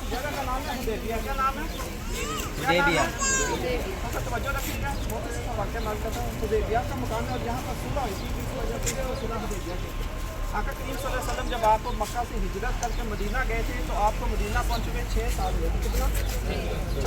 जगह का नाम है हुदैबिया। क्या नाम है? हुदैबिया। तवज्जो रखिएगा, बहुत अच्छा वाक़या नाम का था। हुदैबिया का मुकाम है और यहाँ पर सुलह हुई थी, इस वजह से वो सुलह हुदैबिया की। आका करीम सल्लल्लाहु अलैहि वसल्लम जब आप मक्का से हिजरत करके मदीना गए थे तो आपको मदीना पहुँचे हुए 6 साल हुए थे। कितना?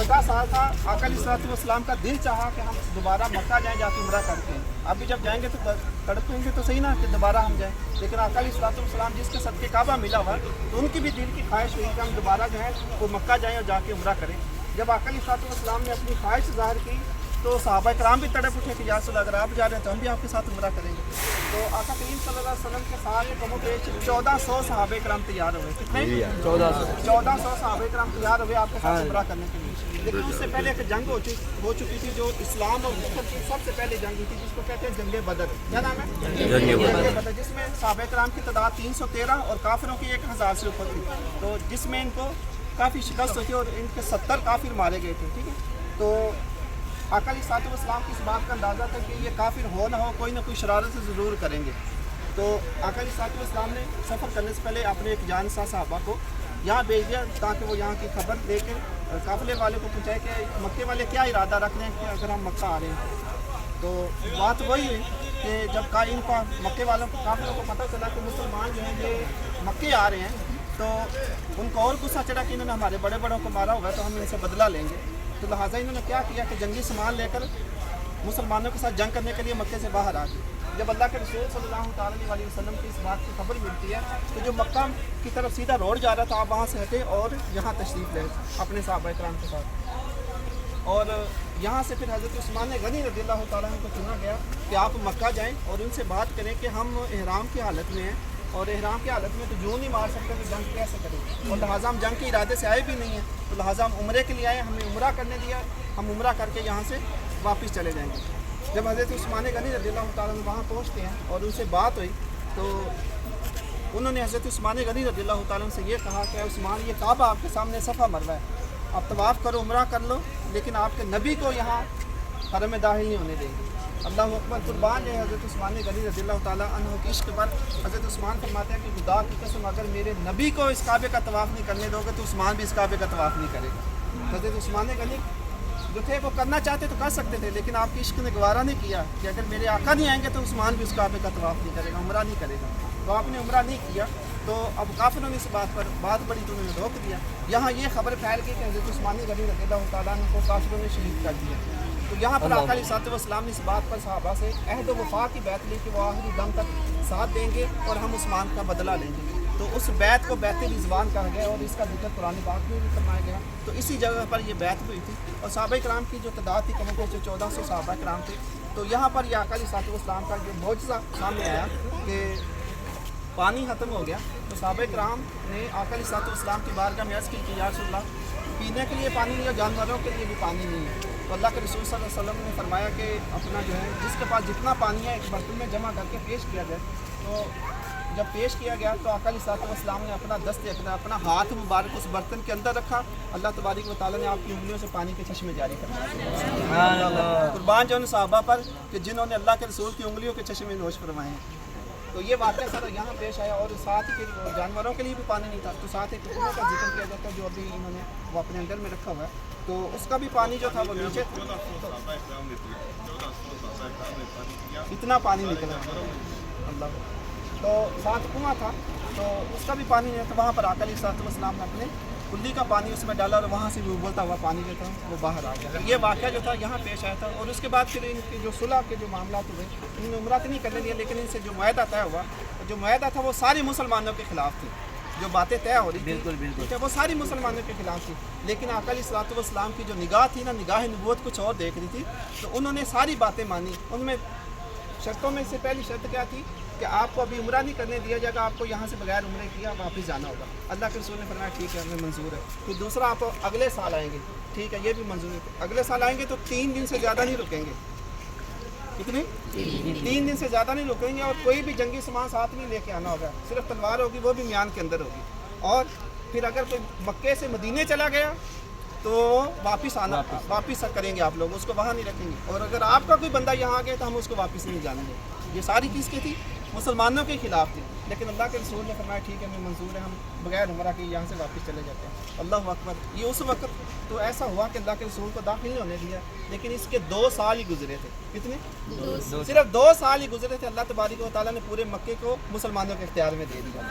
6 साल था। आका अलैहिस्सलाम का दिल चाहा कि हम दोबारा मक्का जाएँ, जाके उम्रा करके। अभी जब जाएंगे तो तड़पेंगे तो सही ना कि दोबारा हम जाएँ, लेकिन आका अलैहिस्सलाम जिसके सदके काबा मिला हुआ तो उनकी भी दिल की ख्वाहिश हुई कि हम दोबारा जो है वो मक्का जाएँ और जाके उम्रा करें। जब आका अलैहिस्सलाम ने अपनी ख्वाहिश ज़ाहिर की तो सहाबा कराम भी तड़प उठे कि या रसूल अल्लाह, अगर आप जा रहे हैं तो हम भी आपके साथ उम्रा करेंगे। तो आका करीम सल्लल्लाहु अलैहि वसल्लम के साथ कमो पेश 1400 सहाबा कराम तैयार हुए। कितने? 1400 सहाबा कराम तैयार हुए आपके साथ उम्रा करने के लिए। लेकिन उससे पहले एक जंग हो चुकी थी जो इस्लाम और मुस्लिम की सबसे पहले जंग हुई थी, जिसको कहते हैं जंग बदर। क्या नाम है? जंग बदर, जिसमें सहाबा कराम की तादाद 313 और काफिरों की 1000 से ऊपर थी। तो जिसमें इनको काफ़ी शिकस्त हुई थी और इनके 70 काफिर मारे गए थे। ठीक है, तो आका अलैहिस्सलाम की इस बात का अंदाज़ा था कि ये काफिर हो ना हो कोई ना कोई शरारत से ज़रूर करेंगे। तो आका अलैहिस्सलाम ने सफ़र करने से पहले अपने एक जानसां सहाबा को यहाँ भेज दिया ताकि वो यहाँ की खबर लेकर काफ़िले वाले को पूछाए कि मक्के वाले क्या इरादा रख रहे हैं कि अगर हम मक्का आ रहे हैं। तो बात वही हुई कि जब का इनको मक्के वालों को काफ़िलों को पता चला कि मुसलमान जो हैं ये मक्के आ रहे हैं तो उनको और गुस्सा चढ़ा कि इन्होंने हमारे बड़े बड़ों को मारा हुआ है तो हम इनसे बदला लेंगे। तो लिहाजा इन्होंने क्या किया कि जंगी सामान लेकर मुसलमानों के साथ जंग करने के लिए मक्के से बाहर आ गए। जब अल्लाह के रसूल सल्लल्लाहु अलैहि वसल्लम की इस बात की खबर मिलती है तो जो मक्का की तरफ सीधा रोड जा रहा था आप वहाँ से हटे और यहाँ तशरीफ़ ले अपने सहाबा इकराम के साथ। और यहाँ से फिर हज़रत उस्मान गनी रज़ियल्लाहु तआला अन्हु को चुना गया कि आप मक्का जाएँ और उनसे बात करें कि हम इहराम की हालत में हैं और इहराम की हालत में तो यूँ नहीं मार सकते तो जंग कैसे करें, और लिहाजा हम जंग के इरादे से आए भी नहीं हैं, तो लिहाजा हम उम्रे के लिए आए, हमें उम्रा करने दिया, हम उम्रा करके यहाँ से वापस चले जाएंगे। जब हज़रत उस्मान गनी रज़ियल्लाहु तआला अन्हु वहाँ पहुँचते हैं और उनसे बात हुई तो उन्होंने हज़रत उस्मान गनी रज़ियल्लाहु तआला अन्हु से ये कहा कि उस्मान ये काबा आपके सामने सफ़ा मरवा है, आप तवाफ़ करो, उम्रा कर लो, लेकिन आपके नबी को यहाँ हरम में दाखिल नहीं होने देंगे। अल्लाह अकबर, कुर्बान है हज़रत उस्मान गनी रज़ियल्लाहु तआला अन्हु के इश्क़ पर। हज़रत उस्मान फरमाते हैं कि खुदा की कसम अगर मेरे नबी को इस काबे का तवाफ़ नहीं करने दोगे तो उस्मान भी इस काबे का तवाफ़ नहीं करेगा। हज़रत उस्मान गनी जो थे वो करना चाहते तो कर सकते थे, लेकिन आपके इश्क़ ने गवारा नहीं किया कि अगर मेरे आका नहीं आएंगे तो उस्मान भी उस काबे का तवाफ़ नहीं करेगा, उम्रा नहीं करेगा। तो आपने उम्रा नहीं किया तो अब काफिरों ने इस बात पर बात बड़ी तो उन्होंने रोक दिया। यहाँ ये खबर फैल गई कि हज़रत उस्मान गनी रज़ियल्लाहु तआला अन्हु को काफिरों ने शहीद कर दिया। तो यहाँ पर आका अलैहिस्सलाम ने इस बात पर सहाबा से अहद व वफ़ा की बैत ली कि वो आखिरी दम तक साथ देंगे और हम उस्मान का बदला लेंगे। तो उस बैत को बैत रिज़वान कहा गया और इसका जिक्र कुरान पाक में भी फरमाया गया। तो इसी जगह पर ये बैत हुई थी और सहाबा कराम की जो तादाद थी कम जो 1400 सहाबा कराम थे। तो यहाँ पर ये आका अलैहिस्सलाम का जो मौजज़ा सामने आया कि पानी ख़त्म हो गया। तो सहाबा कराम ने आका अलैहिस्सलाम की बारगाह में अर्ज़ की कि या रसूल अल्लाह, पीने के लिए पानी नहीं है, जानवरों के लिए भी पानी नहीं है। तो अल्लाह के रसूल सल्लल्लाहु अलैहि वसल्लम ने फरमाया कि अपना जो है जिसके पास जितना पानी है एक बर्तन में जमा करके पेश किया जाए। तो जब पेश किया गया तो आका अलैहिस्सलाम ने अपना दस्त अपना हाथ मुबारक उस बर्तन के अंदर रखा। अल्लाह तबारक व तआला ने आपकी उंगलियों से पानी के चश्मे जारी कर दिए। कुर्बान जो उन सहाबा पर कि जिन्होंने अल्लाह के रसूल की उंगलियों के चश्मे नोश फरमाए हैं। तो ये वाक़या सर यहाँ पेश आया और साथ ही फिर जानवरों के लिए भी पानी नहीं था। तो साथ एक कुएं का जिक्र किया जाता है जो अभी इन्होंने वो अपने अंदर में रखा हुआ है, तो उसका भी पानी जो था वो नीचे इतना पानी निकला अल्लाह। तो साथ कुआं था तो उसका भी पानी नहीं था। वहाँ पर आका अलैहिस्सलाम ने अपने कुल्ली का पानी उसमें डाला और वहाँ से भी उबलता हुआ पानी जो था वो बाहर आ गया। ये वाक़या जो था यहाँ पेश आया था। और उसके बाद फिर इनके जो सुलह के जो मामला हुए, इन्होंने उम्रा तो नहीं करने दिया, लेकिन इनसे जो मुआहदा तय हुआ, जो मुआहदा था वो सारे मुसलमानों के ख़िलाफ़ थी। जो बातें तय हो रही थी ठीक है वो सारी मुसलमानों के ख़िलाफ़ थी। लेकिन आका अलैहिस्सलाम की जो निगाह थी ना, निगाह नबूवत कुछ और देख रही थी। तो उन्होंने सारी बातें मानी। उनमें शर्तों में से पहली शर्त क्या थी कि आपको अभी उम्रा नहीं करने दिया जाएगा, आपको यहाँ से बगैर उम्रे किया वापस जाना होगा। अल्लाह के रसूल ने फरमाया ठीक है, हमें मंजूर है। फिर दूसरा, आप अगले साल आएंगे, ठीक है, ये भी मंजूर है। अगले साल आएंगे तो 3 दिन से ज़्यादा नहीं रुकेंगे। कितने? 3 दिन से ज़्यादा नहीं रुकेंगे और कोई भी जंगी सामान साथ नहीं लेके आना होगा, सिर्फ तलवार होगी, वो भी म्यान के अंदर होगी। और फिर अगर कोई मक्के से मदीने चला गया तो वापस करेंगे आप लोग, उसको वहाँ नहीं रखेंगे। और अगर आपका कोई बंदा यहाँ आ गया तो हम उसको वापस नहीं जानेंगे। ये सारी किसकी थी? मुसलमानों के खिलाफ थी। لیکن اللہ کے رسول نے فرمایا ٹھیک ہے ہمیں منظور ہے, ہم بغیر عمرہ کے یہاں سے واپس چلے جاتے ہیں. اللہ اکبر. یہ اس وقت تو ایسا ہوا کہ اللہ کے رسول کو داخل نہیں ہونے دیا, لیکن اس کے 2 سال ہی گزرے تھے. کتنے؟ صرف 2 سال ہی گزرے تھے, اللہ تبارک و تعالیٰ نے پورے مکے کو مسلمانوں کے اختیار میں دے دیا.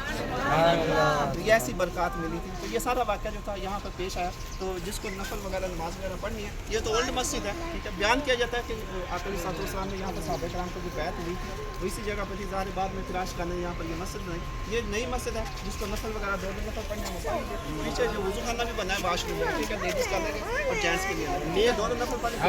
تو یہ ایسی برکات ملی تھی. تو یہ سارا واقعہ جو تھا یہاں پر پیش آیا. تو جس کو نفل وغیرہ نماز وغیرہ پڑھنی ہے, یہ تو اولڈ مسجد ہے, ٹھیک ہے. بیان کیا جاتا ہے کہ آقا علیہ الصلوۃ والسلام نے یہاں پر صحابہ کرام کو جو بیعت ہوئی تھی وہ اسی جگہ پر تھی. ظاہر بعد میں تلاش کرنے یہاں پر یہ مسجد بنائی. یہ نئی مسجد ہے جس کو نفل وغیرہ 2 نفل پڑھنے ہے وہ پڑھ لیجیے. پیچھے جو وضو خانہ بھی بنا ہے واش روم ہے, ٹھیک ہے, لیڈیز کا لگے اور جینٹس کے لیے. یہ 2 نفل پڑھ لیجیے.